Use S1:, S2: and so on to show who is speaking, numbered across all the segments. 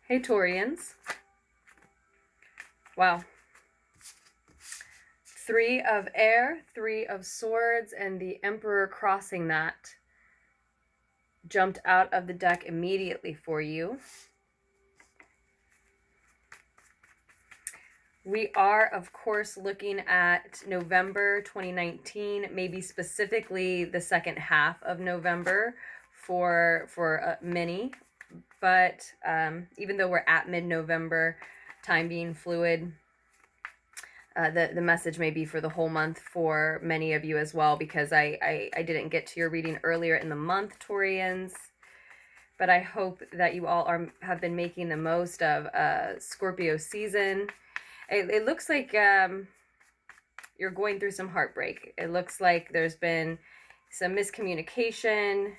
S1: Hey, Taurians. Wow. 3 of air, 3 of swords, and the Emperor crossing that jumped out of the deck immediately for you. We are, of course, looking at November 2019, maybe specifically the second half of November for many. But even though we're at mid-November, time being fluid, the message may be for the whole month for many of you as well, because I didn't get to your reading earlier in the month, Taurians. But I hope that you all have been making the most of Scorpio season. It looks like you're going through some heartbreak. It looks like there's been some miscommunication,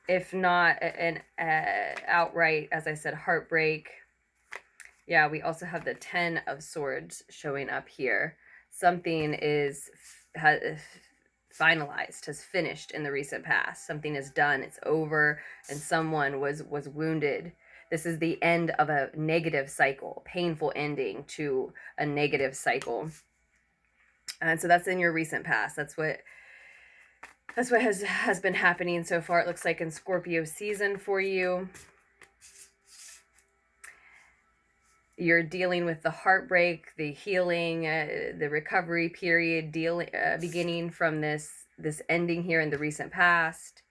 S1: if not an outright, as I said, heartbreak. Yeah, we also have the 10 of Swords showing up here. Something has finalized, has finished in the recent past. Something is done, it's over, and someone was wounded. This is the end of a negative cycle, painful ending to a negative cycle. And so that's in your recent past. That's what has been happening so far, it looks like, in Scorpio season for you. You're dealing with the heartbreak, the healing, the recovery period, beginning from this ending here in the recent past.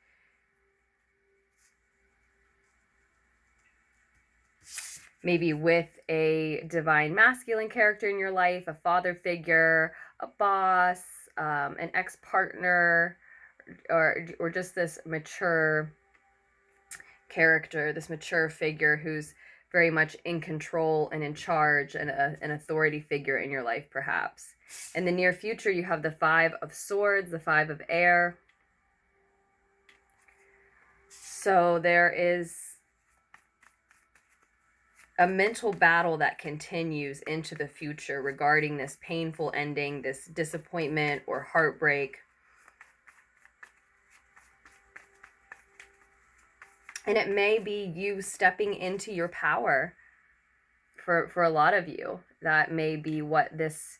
S1: Maybe with a divine masculine character in your life, a father figure, a boss, an ex-partner, or just this mature character, this mature figure who's very much in control and in charge, and an authority figure in your life, perhaps. In the near future, you have the 5 of Swords, the 5 of air. So there is a mental battle that continues into the future regarding this painful ending, this disappointment or heartbreak. And it may be you stepping into your power for a lot of you. That may be what this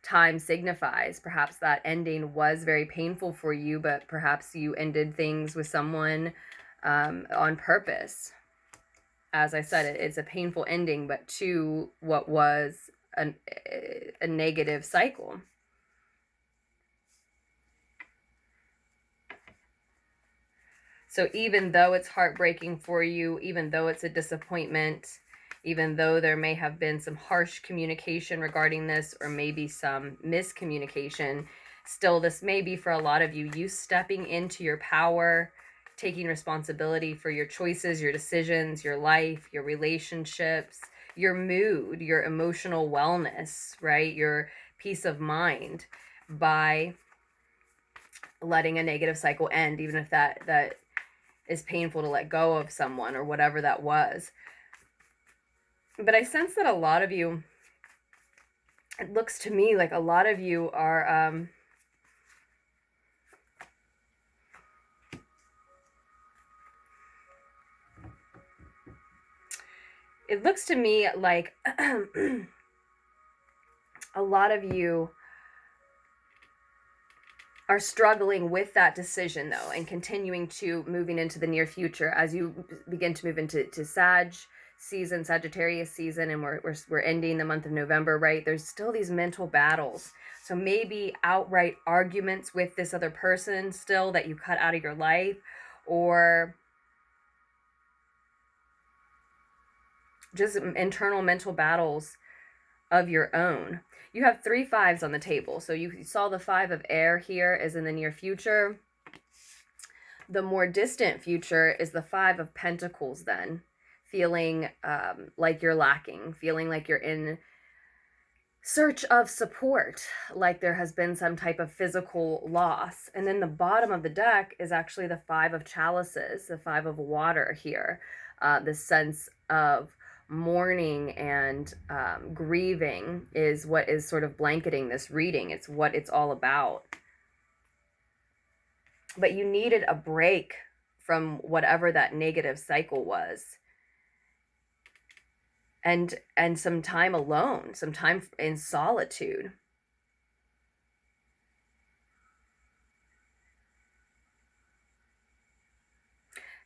S1: time signifies. Perhaps that ending was very painful for you, but perhaps you ended things with someone on purpose. As I said, it's a painful ending, but to what was a negative cycle. So even though it's heartbreaking for you, even though it's a disappointment, even though there may have been some harsh communication regarding this, or maybe some miscommunication, still this may be for a lot of you, you stepping into your power, taking responsibility for your choices, your decisions, your life, your relationships, your mood, your emotional wellness, right? Your peace of mind, by letting a negative cycle end, even if that is painful to let go of someone or whatever that was. But I sense that a lot of you, it looks to me like a lot of you are it looks to me like a lot of you are struggling with that decision, though, and continuing to moving into the near future as you begin to move into Sag season, Sagittarius season, and we're ending the month of November, right? There's still these mental battles. So maybe outright arguments with this other person still that you cut out of your life, or just internal mental battles of your own. You have 3 5s on the table. So you saw the 5 of air here is in the near future. The more distant future is the 5 of Pentacles then. Feeling like you're lacking. Feeling like you're in search of support. Like there has been some type of physical loss. And then the bottom of the deck is actually the 5 of Chalices. The 5 of water here. The sense of mourning and grieving is what is sort of blanketing this reading. It's what it's all about. But you needed a break from whatever that negative cycle was. and some time alone, some time in solitude.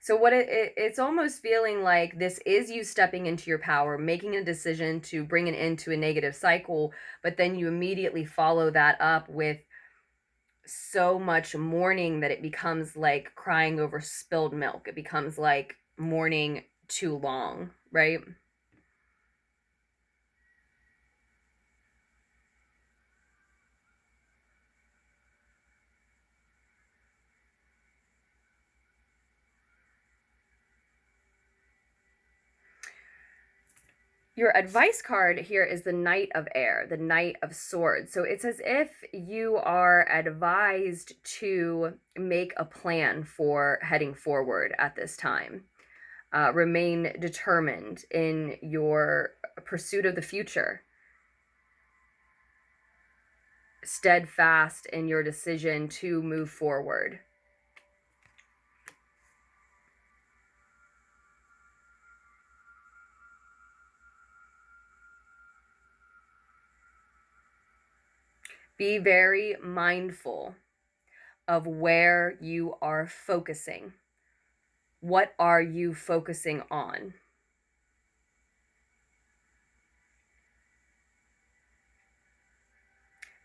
S1: So what it's almost feeling like this is you stepping into your power, making a decision to bring an end to a negative cycle, but then you immediately follow that up with so much mourning that it becomes like crying over spilled milk. It becomes like mourning too long, right? Your advice card here is the Knight of Air, the Knight of Swords. So it's as if you are advised to make a plan for heading forward at this time. Remain determined in your pursuit of the future. Steadfast in your decision to move forward. Be very mindful of where you are focusing. What are you focusing on?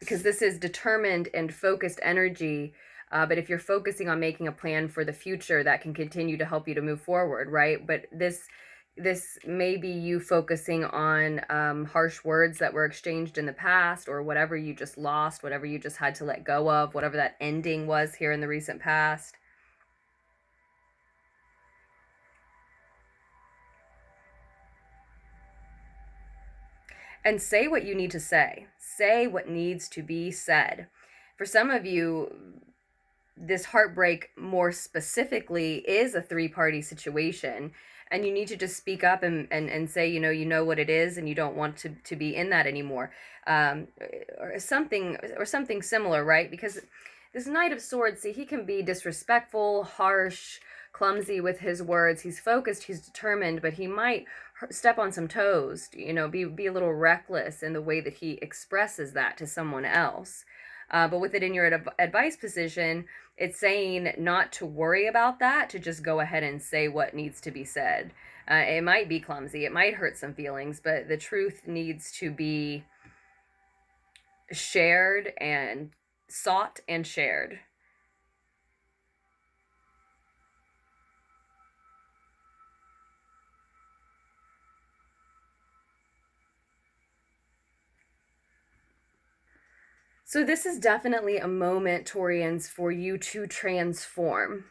S1: Because this is determined and focused energy, but if you're focusing on making a plan for the future, that can continue to help you to move forward, right? But this may be you focusing on harsh words that were exchanged in the past, or whatever you just lost, whatever you just had to let go of, whatever that ending was here in the recent past. And say what you need to say. Say what needs to be said. For some of you, this heartbreak more specifically is a three-party situation, and you need to just speak up and say, you know what it is, and you don't want to be in that anymore, or something similar, right? Because this Knight of Swords, see, he can be disrespectful, harsh, clumsy with his words. He's focused, he's determined, but he might step on some toes, be a little reckless in the way that he expresses that to someone else. But with it in your advice position, it's saying not to worry about that, to just go ahead and say what needs to be said. It might be clumsy, it might hurt some feelings, but the truth needs to be shared and sought and shared. So this is definitely a moment, Taurians, for you to transform.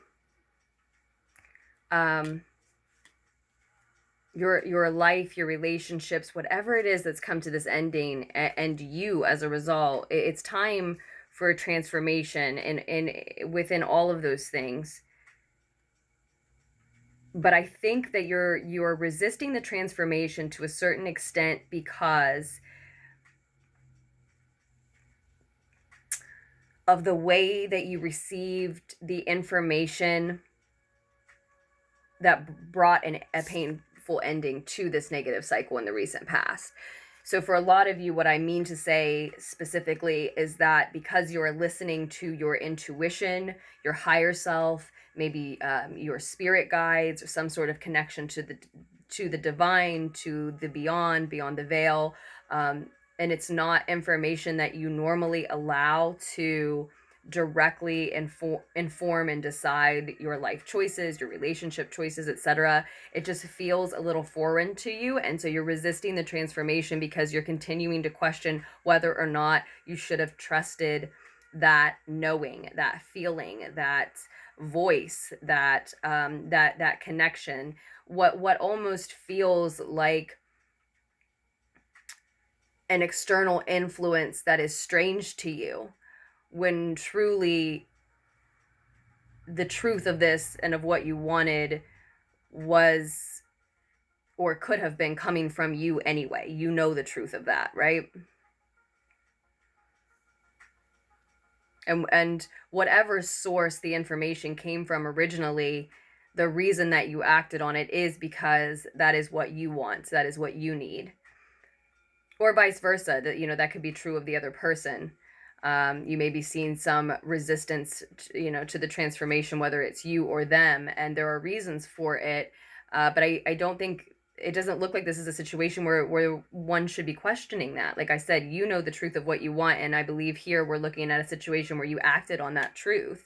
S1: Your life, your relationships, whatever it is that's come to this ending, and you as a result, it's time for a transformation and within all of those things. But I think that you're resisting the transformation to a certain extent because of the way that you received the information that brought a painful ending to this negative cycle in the recent past. So for a lot of you, what I mean to say specifically is that because you're listening to your intuition, your higher self, maybe your spirit guides, or some sort of connection to the divine, to the beyond the veil, and it's not information that you normally allow to directly inform and decide your life choices, your relationship choices, etc. It just feels a little foreign to you, and so you're resisting the transformation because you're continuing to question whether or not you should have trusted that knowing, that feeling, that voice, that that connection. What almost feels like an external influence that is strange to you, when truly the truth of this and of what you wanted was, or could have been, coming from you anyway. You know the truth of that, right? And whatever source the information came from originally, the reason that you acted on it is because that is what you want, that is what you need. Or vice versa, that, you know, that could be true of the other person. You may be seeing some resistance, you know, to the transformation, whether it's you or them, and there are reasons for it. But I don't think, it doesn't look like this is a situation where one should be questioning that. Like I said, you know the truth of what you want, and I believe here we're looking at a situation where you acted on that truth.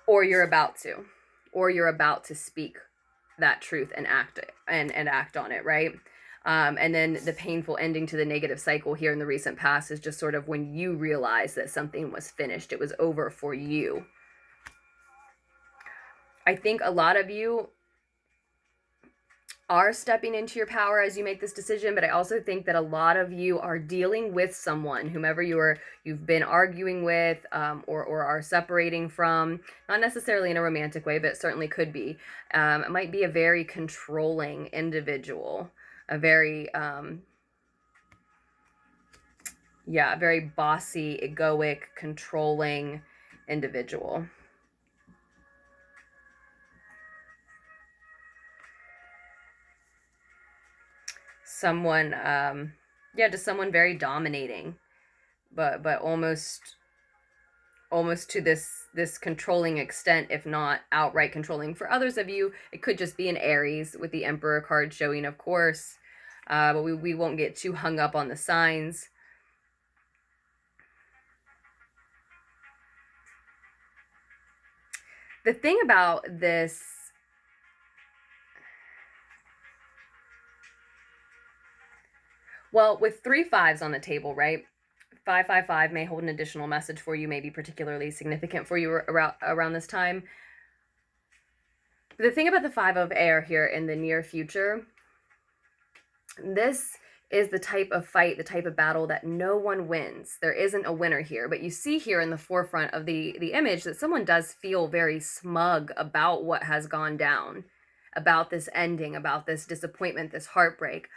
S1: Or you're about to speak that truth and act on it, right? And then the painful ending to the negative cycle here in the recent past is just sort of when you realize that something was finished, it was over for you. I think a lot of you are stepping into your power as you make this decision, but I also think that a lot of you are dealing with someone, whomever you've been arguing with, or are separating from, not necessarily in a romantic way, but certainly could be. It might be a very controlling individual, a very, very bossy, egoic, controlling individual. Someone, just someone very dominating, but almost to this controlling extent, if not outright controlling. For others of you, it could just be an Aries with the Emperor card showing, of course, but we won't get too hung up on the signs. The thing about this, well, with 3 5s on the table, right? 555 may hold an additional message for you, may be particularly significant for you around this time. The thing about the 5 of air here in the near future, this is the type of fight, the type of battle that no one wins. There isn't a winner here, but you see here in the forefront of the image that someone does feel very smug about what has gone down, about this ending, about this disappointment, this heartbreak.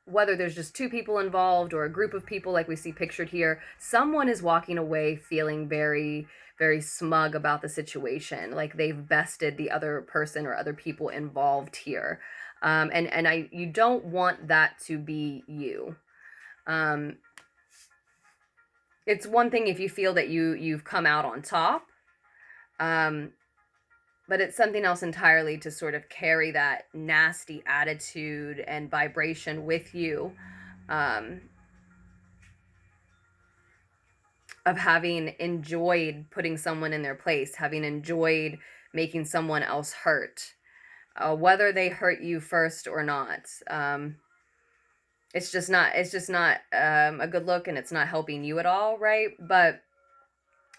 S1: Whether there's just 2 people involved or a group of people like we see pictured here, someone is walking away feeling very, very smug about the situation, like they've bested the other person or other people involved here. You don't want that to be you. It's one thing if you feel that you've come out on top, but it's something else entirely to sort of carry that nasty attitude and vibration with you, of having enjoyed putting someone in their place, having enjoyed making someone else hurt, whether they hurt you first or not. It's just not a good look, and it's not helping you at all, right? But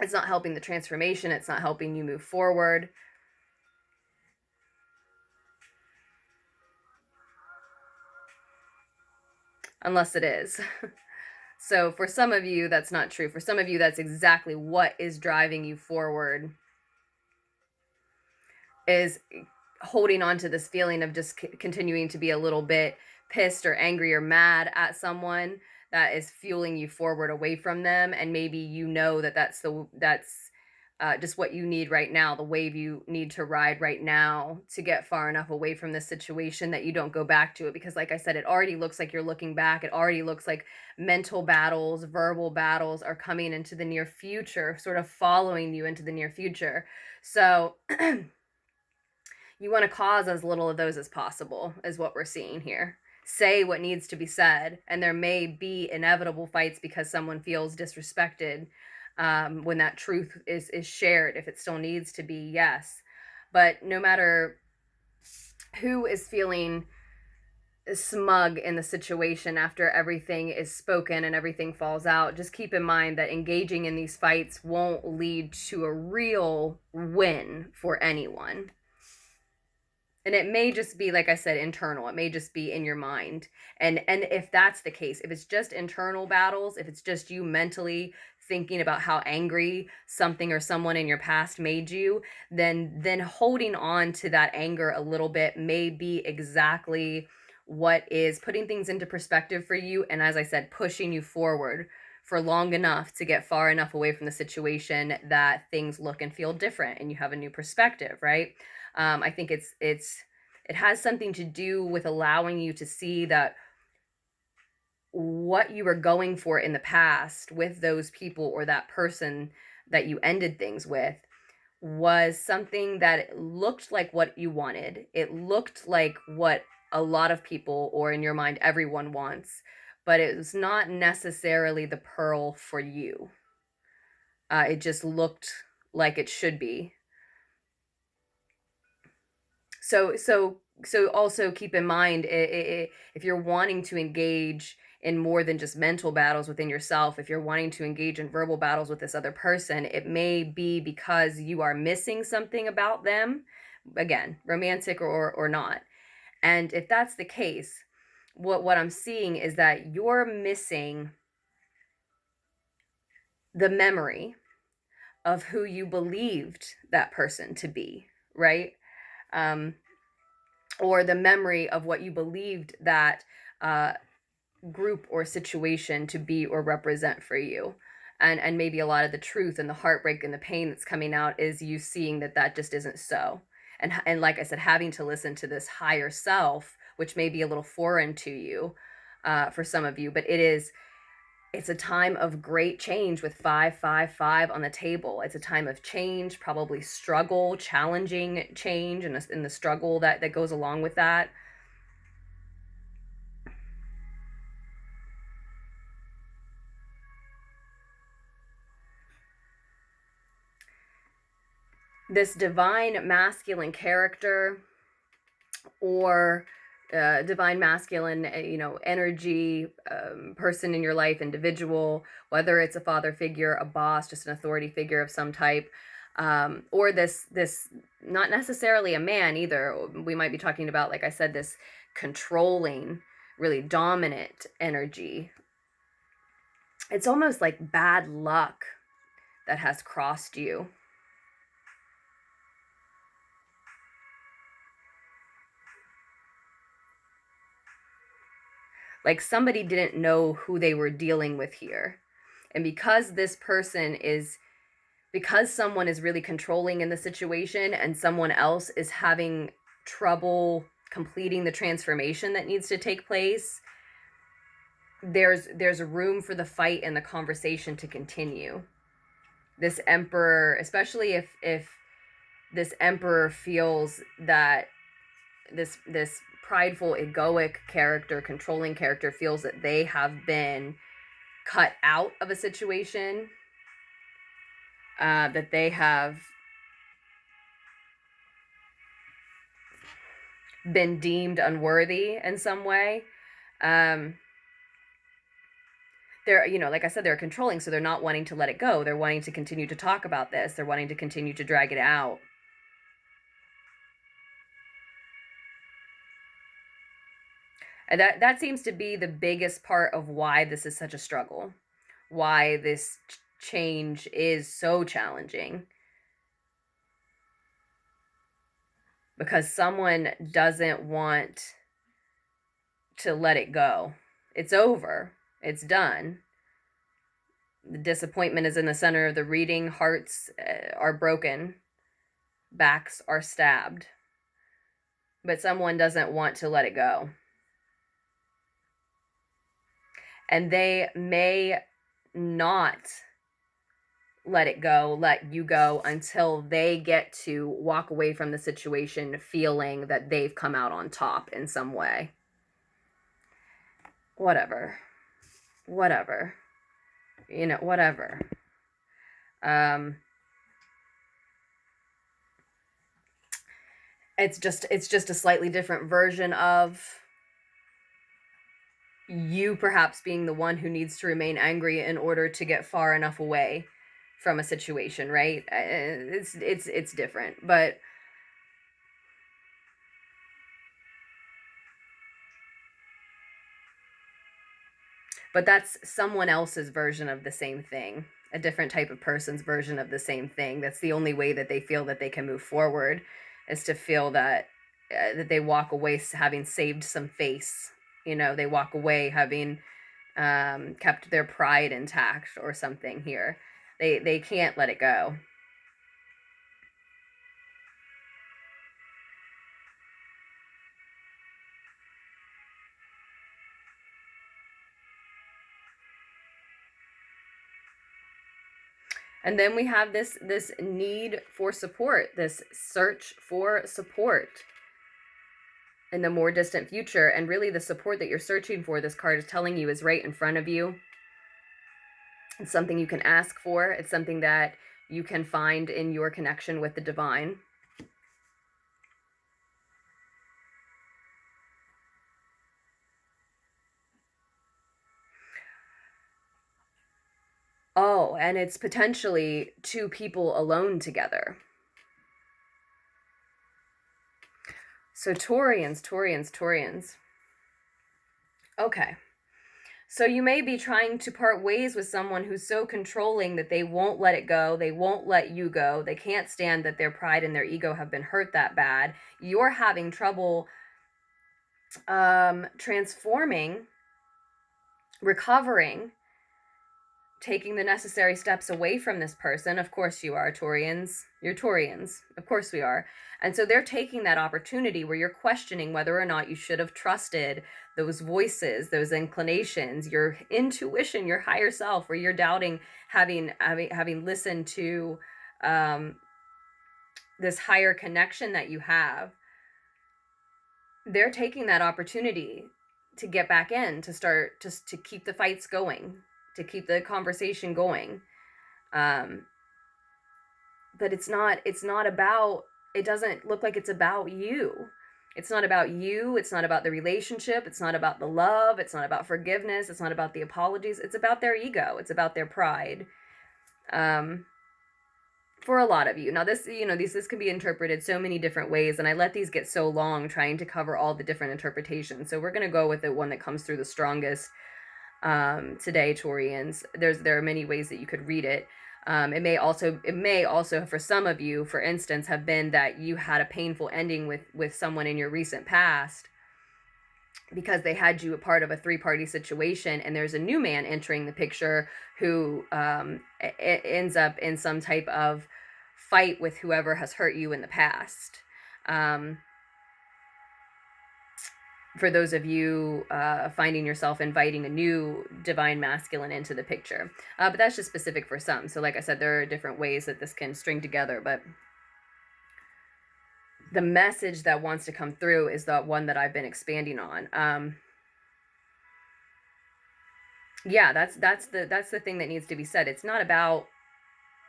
S1: it's not helping the transformation. It's not helping you move forward. Unless it is. So for some of you, that's not true. For some of you, that's exactly what is driving you forward, is holding on to this feeling of just continuing to be a little bit pissed or angry or mad at someone that is fueling you forward away from them. And maybe you know that that's just what you need right now, the wave you need to ride right now to get far enough away from this situation that you don't go back to it. Because like I said, it already looks like you're looking back. It already looks like mental battles, verbal battles are coming into the near future, sort of following you into the near future. So you want to cause as little of those as possible, is what we're seeing here. Say what needs to be said, and there may be inevitable fights because someone feels disrespected, when that truth is shared, if it still needs to be, yes. But no matter who is feeling smug in the situation after everything is spoken and everything falls out, just keep in mind that engaging in these fights won't lead to a real win for anyone. And it may just be, like I said, internal. It may just be in your mind. And if that's the case, if it's just internal battles, if it's just you mentally thinking about how angry something or someone in your past made you, then holding on to that anger a little bit may be exactly what is putting things into perspective for you. And as I said, pushing you forward for long enough to get far enough away from the situation that things look and feel different and you have a new perspective, right? I think it has something to do with allowing you to see that what you were going for in the past with those people or that person that you ended things with was something that looked like what you wanted. It looked like what a lot of people, or in your mind, everyone wants, but it was not necessarily the pearl for you. It just looked like it should be. So also keep in mind, if you're wanting to engage in more than just mental battles within yourself, if you're wanting to engage in verbal battles with this other person, it may be because you are missing something about them, again, romantic or not. And if that's the case, what I'm seeing is that you're missing the memory of who you believed that person to be, right? Or the memory of what you believed that group or situation to be or represent for you. And maybe a lot of the truth and the heartbreak and the pain that's coming out is you seeing that just isn't so. And like I said, having to listen to this higher self, which may be a little foreign to you for some of you, but it's a time of great change with 555 on the table. It's a time of change, probably struggle, challenging change, and the struggle that goes along with that. This divine masculine character or divine masculine, energy, person in your life, individual, whether it's a father figure, a boss, just an authority figure of some type, or this not necessarily a man either. We might be talking about, like I said, this controlling, really dominant energy. It's almost like bad luck that has crossed you. Like somebody didn't know who they were dealing with here. And because someone is really controlling in the situation and someone else is having trouble completing the transformation that needs to take place, there's room for the fight and the conversation to continue. This emperor, especially if this emperor feels that this prideful, egoic character, controlling character, feels that they have been cut out of a situation, that they have been deemed unworthy in some way. They're, like I said, they're controlling, so they're not wanting to let it go. They're wanting to continue to talk about this. They're wanting to continue to drag it out. And that seems to be the biggest part of why this is such a struggle, why this change is so challenging. Because someone doesn't want to let it go. It's over. It's done. The disappointment is in the center of the reading. Hearts are broken. Backs are stabbed. But someone doesn't want to let it go. And they may not let it go, let you go, until they get to walk away from the situation feeling that they've come out on top in some way. Whatever. Whatever. It's just a slightly different version of you perhaps being the one who needs to remain angry in order to get far enough away from a situation, right? It's different, but that's someone else's version of the same thing, a different type of person's version of the same thing. That's the only way that they feel that they can move forward, is to feel that that they walk away having saved some face. They walk away having kept their pride intact or something here. They can't let it go. And then we have this need for support, this search for support in the more distant future. And really the support that you're searching for, this card is telling you, is right in front of you. It's something you can ask for. It's something that you can find in your connection with the divine. Oh, and it's potentially two people alone together. So Taurians. Okay. So you may be trying to part ways with someone who's so controlling that they won't let it go. They won't let you go. They can't stand that their pride and their ego have been hurt that bad. You're having trouble transforming, recovering, taking the necessary steps away from this person. Of course you are, Taurians. You're Taurians. Of course we are. And so they're taking that opportunity where you're questioning whether or not you should have trusted those voices, those inclinations, your intuition, your higher self, where you're doubting having listened to this higher connection that you have. They're taking that opportunity to get back in, to start to keep the fights going, to keep the conversation going. But it's not about, it doesn't look like it's about you. It's not about you. It's not about the relationship. It's not about the love. It's not about forgiveness. It's not about the apologies. It's about their ego. It's about their pride. For a lot of you. Now this, this can be interpreted so many different ways, and I let these get so long trying to cover all the different interpretations. So we're going to go with the one that comes through the strongest today, Taurians. There are many ways that you could read it. It may also for some of you, for instance, have been that you had a painful ending with someone in your recent past because they had you a part of a three-party situation, and there's a new man entering the picture who ends up in some type of fight with whoever has hurt you in the past. For those of you finding yourself inviting a new divine masculine into the picture. But that's just specific for some. So like I said, there are different ways that this can string together, but the message that wants to come through is the one that I've been expanding on. Yeah, that's the thing that needs to be said. It's not about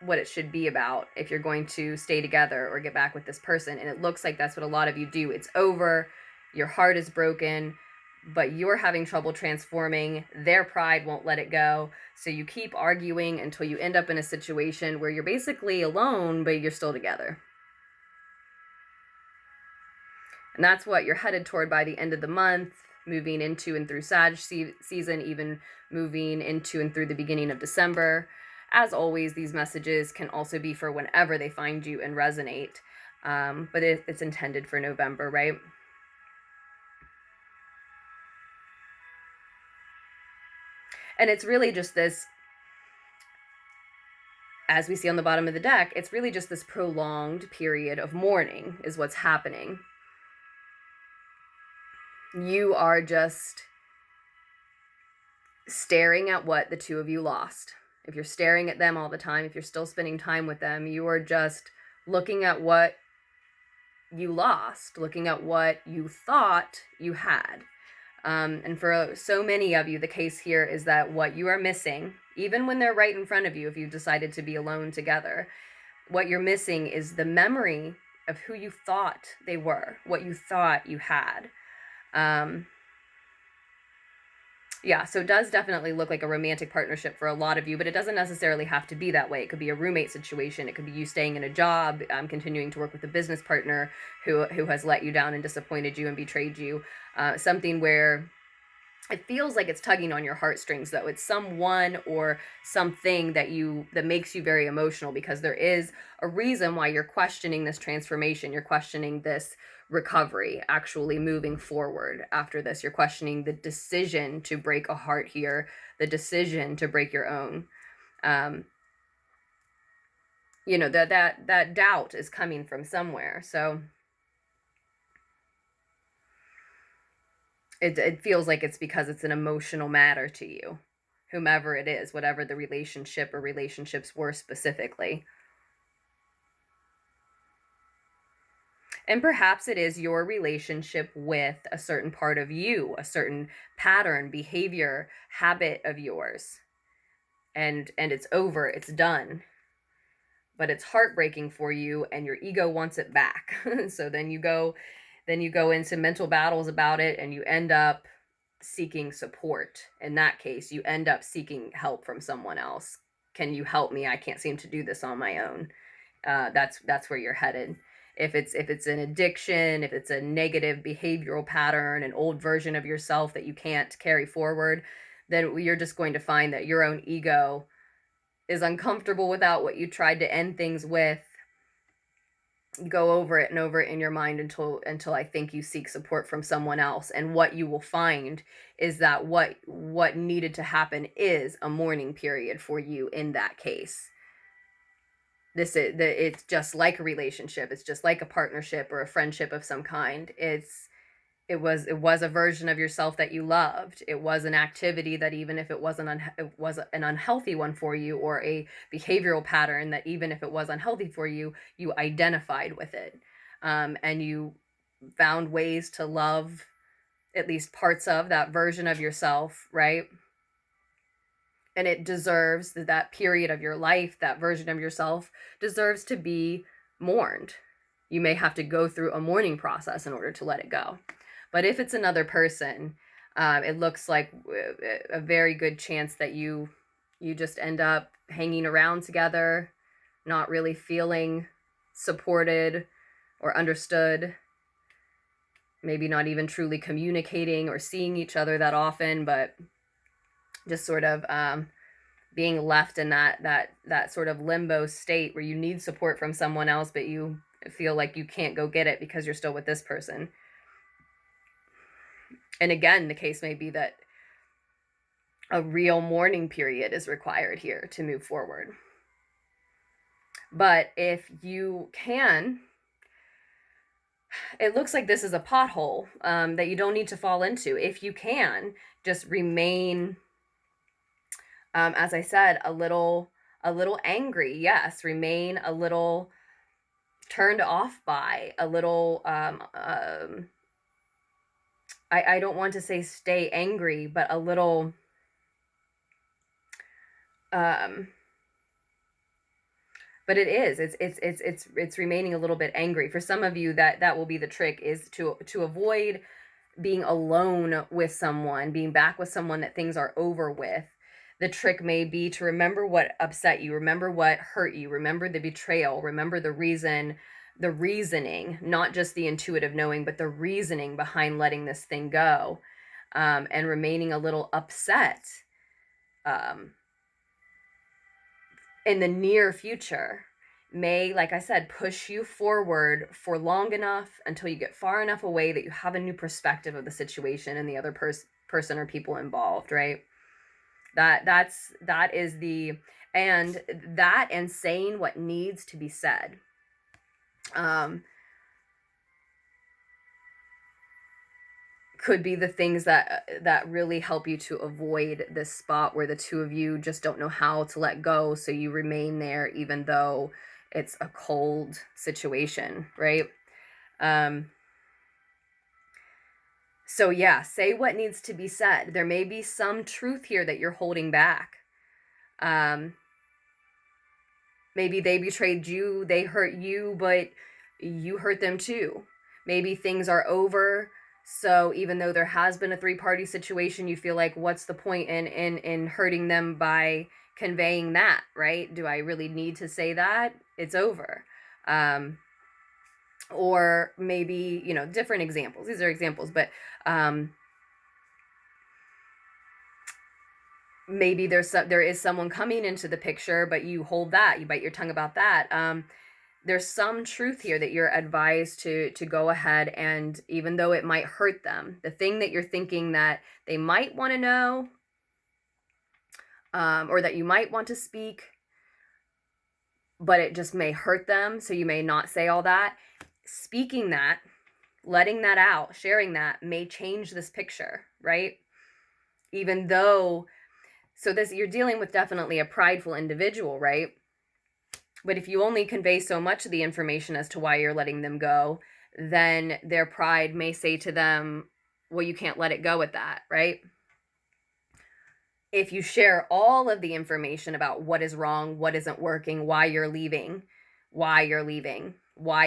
S1: what it should be about if you're going to stay together or get back with this person. And it looks like that's what a lot of you do. It's over. Your heart is broken, but you're having trouble transforming. Their pride won't let it go. So you keep arguing until you end up in a situation where you're basically alone, but you're still together. And that's what you're headed toward by the end of the month, moving into and through Sag season, even moving into and through the beginning of December. As always, these messages can also be for whenever they find you and resonate. But it's intended for November, right? And it's really just this, as we see on the bottom of the deck, it's really just this prolonged period of mourning is what's happening. You are just staring at what the two of you lost. If you're staring at them all the time, if you're still spending time with them, you are just looking at what you lost, looking at what you thought you had. And for so many of you, the case here is that what you are missing, even when they're right in front of you, if you've decided to be alone together, what you're missing is the memory of who you thought they were, what you thought you had. Yeah, so it does definitely look like a romantic partnership for a lot of you, but it doesn't necessarily have to be that way. It could be a roommate situation. It could be you staying in a job, continuing to work with a business partner who has let you down and disappointed you and betrayed you. Something where It feels like it's tugging on your heartstrings, though. It's someone or something that makes you very emotional, because there is a reason why you're questioning this transformation. You're questioning this recovery, actually moving forward after this. You're questioning the decision to break a heart here, the decision to break your own. You know, that doubt is coming from somewhere. So it feels like it's because it's an emotional matter to you, whomever it is, whatever the relationship or relationships were specifically. And perhaps it is your relationship with a certain part of you, a certain pattern, behavior, habit of yours. And it's over, it's done. But it's heartbreaking for you, and your ego wants it back. So then you go into mental battles about it, and you end up seeking support. In that case, you end up seeking help from someone else. Can you help me? I can't seem to do this on my own. That's where you're headed. If it's an addiction, if it's a negative behavioral pattern, an old version of yourself that you can't carry forward, then you're just going to find that your own ego is uncomfortable without what you tried to end things with. Go over it and over it in your mind until I think you seek support from someone else. And what you will find is that what needed to happen is a mourning period for you in that case. It's just like a relationship. It's just like a partnership or a friendship of some kind. It was a version of yourself that you loved. It was an activity that, even if it was an unhealthy one for you, or a behavioral pattern that, even if it was unhealthy for you, you identified with it, and you found ways to love at least parts of that version of yourself, right? And it deserves, that period of your life, that version of yourself deserves to be mourned. You may have to go through a mourning process in order to let it go. But if it's another person, it looks like a very good chance that you just end up hanging around together, not really feeling supported or understood, maybe not even truly communicating or seeing each other that often, but just sort of being left in that sort of limbo state where you need support from someone else, but you feel like you can't go get it because you're still with this person. And again, the case may be that a real mourning period is required here to move forward. But if you can, it looks like this is a pothole that you don't need to fall into. If you can, just remain, as I said, a little angry. Yes, remain a little turned off by, a little I don't want to say stay angry, but a little but it is, it's remaining a little bit angry. For some of you, that will be the trick, is to avoid being alone with someone, being back with someone that things are over with. The trick may be to remember what upset you, remember what hurt you, remember the betrayal, remember the reasoning, not just the intuitive knowing, but the reasoning behind letting this thing go, and remaining a little upset in the near future may, like I said, push you forward for long enough until you get far enough away that you have a new perspective of the situation and the other person or people involved, right? That is the, and that, and saying what needs to be said. Could be the things that really help you to avoid this spot where the two of you just don't know how to let go, so you remain there even though it's a cold situation, right? So yeah, say what needs to be said. There may be some truth here that you're holding back. Maybe they betrayed you, they hurt you, but you hurt them too. Maybe things are over, so even though there has been a three-party situation, you feel like, what's the point in hurting them by conveying that, right? Do I really need to say that? It's over. Or maybe, different examples. These are examples, but maybe there is someone coming into the picture, but you hold that, you bite your tongue about that. There's some truth here that you're advised to go ahead, and even though it might hurt them, the thing that you're thinking that they might want to know, or that you might want to speak, but it just may hurt them, so you may not say all that. Speaking that, letting that out, sharing that may change this picture, right? Even though, so this, you're dealing with definitely a prideful individual, right? But if you only convey so much of the information as to why you're letting them go, then their pride may say to them, well, you can't let it go at that, right? If you share all of the information about what is wrong, what isn't working, why you're leaving, why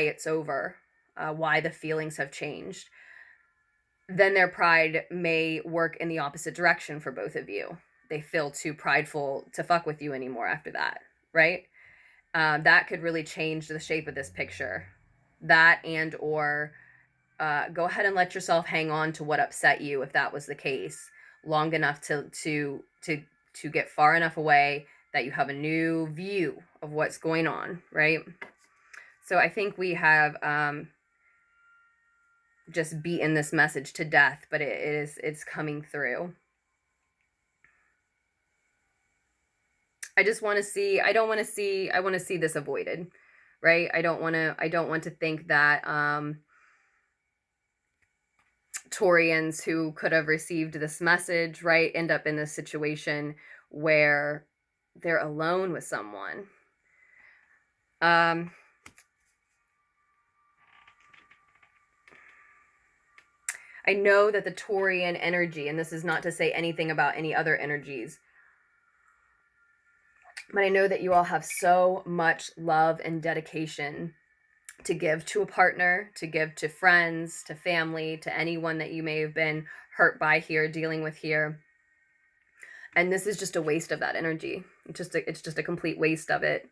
S1: it's over, why the feelings have changed, then their pride may work in the opposite direction for both of you. They feel too prideful to fuck with you anymore after that, right? That could really change the shape of this picture. That, and or go ahead and let yourself hang on to what upset you, if that was the case, long enough to get far enough away that you have a new view of what's going on, right? So I think we have just beaten this message to death, but it's coming through. I just want to see, I want to see this avoided, right? I don't want to think that Taurians who could have received this message, right, end up in this situation where they're alone with someone. I know that the Taurian energy, and this is not to say anything about any other energies, but I know that you all have so much love and dedication to give to a partner, to give to friends, to family, to anyone that you may have been hurt by here, dealing with here. And this is just a waste of that energy. It's just a complete waste of it,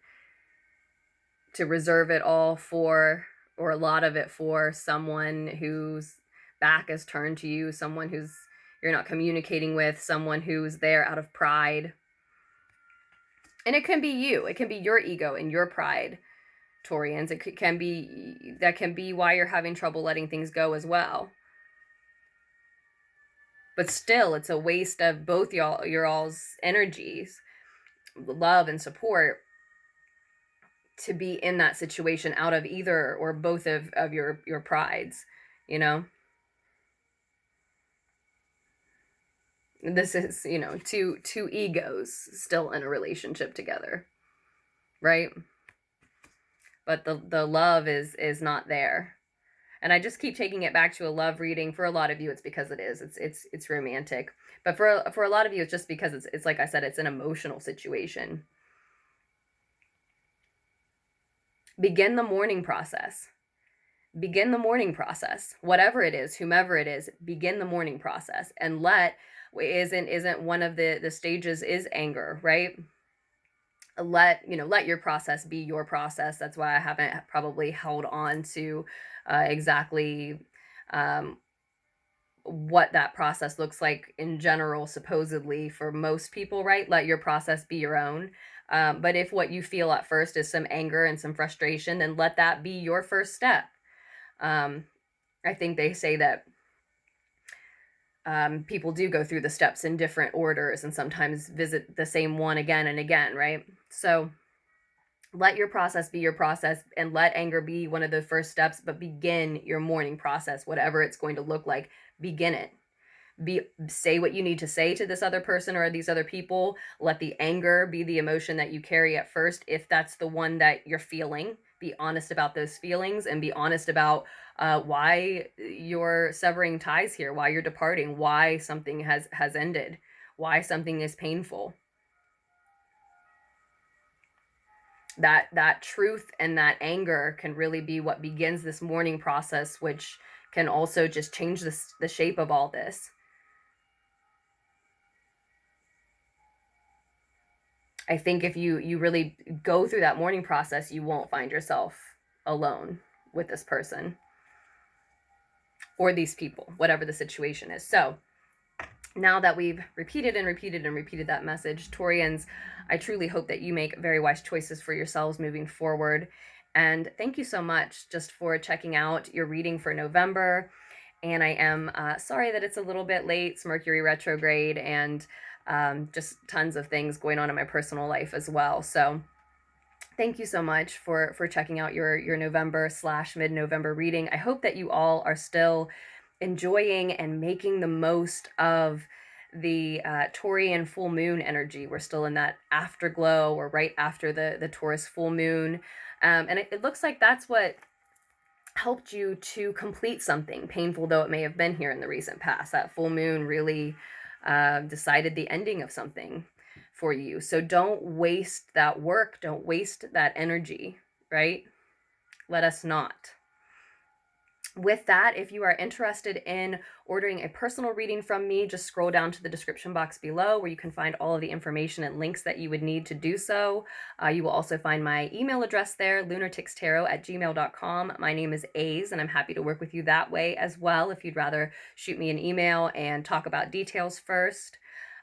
S1: to reserve it all for, or a lot of it for, someone whose back is turned to you, someone who's you're not communicating with, someone who's there out of pride. And it can be you. It can be your ego and your pride, Taurians. It can be why you're having trouble letting things go as well. But still, it's a waste of both your all's energies, love and support, to be in that situation out of either or both of your prides, you know? This is, you know, two egos still in a relationship together, right? But the love is not there. And I just keep taking it back to a love reading. For a lot of you, it's because it is. It's romantic. But for a lot of you, it's just because it's like I said, it's an emotional situation. Begin the mourning process. Begin the mourning process. Whatever it is, whomever it is, begin the mourning process. And isn't one of the stages is anger, right? Let your process be your process. That's why I haven't probably held on to exactly what that process looks like in general, supposedly for most people, right? Let your process be your own. But if what you feel at first is some anger and some frustration, then let that be your first step. I think they say that people do go through the steps in different orders and sometimes visit the same one again and again, right? So let your process be your process, and let anger be one of the first steps, but begin your mourning process, whatever it's going to look like. Begin it. Say what you need to say to this other person or these other people. Let the anger be the emotion that you carry at first, if that's the one that you're feeling. Be honest about those feelings, and be honest about why you're severing ties here, why you're departing, why something has ended, why something is painful. That truth and that anger can really be what begins this mourning process, which can also just change the shape of all this. I think if you really go through that mourning process, you won't find yourself alone with this person or these people, whatever the situation is. So now that we've repeated and repeated and repeated that message, Taurians, I truly hope that you make very wise choices for yourselves moving forward. And thank you so much just for checking out your reading for November. And I am sorry that it's a little bit late. It's Mercury retrograde and just tons of things going on in my personal life as well. So thank you so much for checking out your November / mid-November reading. I hope that you all are still enjoying and making the most of the Taurian full moon energy. We're still in that afterglow, or right after the Taurus full moon. And it looks like that's what helped you to complete something, painful though it may have been here in the recent past. That full moon really decided the ending of something for you. So don't waste that work. Don't waste that energy, right? Let us not. With that, if you are interested in ordering a personal reading from me, just scroll down to the description box below where you can find all of the information and links that you would need to do so. You will also find my email address there, LunarTicksTarot@gmail.com. My name is Aze, and I'm happy to work with you that way as well if you'd rather shoot me an email and talk about details first.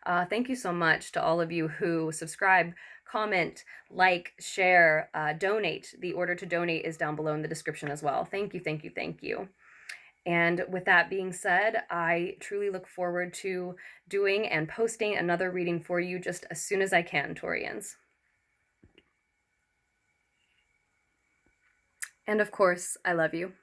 S1: Thank you so much to all of you who subscribe, comment, like, share, donate. The order to donate is down below in the description as well. Thank you, thank you, thank you. And with that being said, I truly look forward to doing and posting another reading for you just as soon as I can, Taurians. And of course, I love you.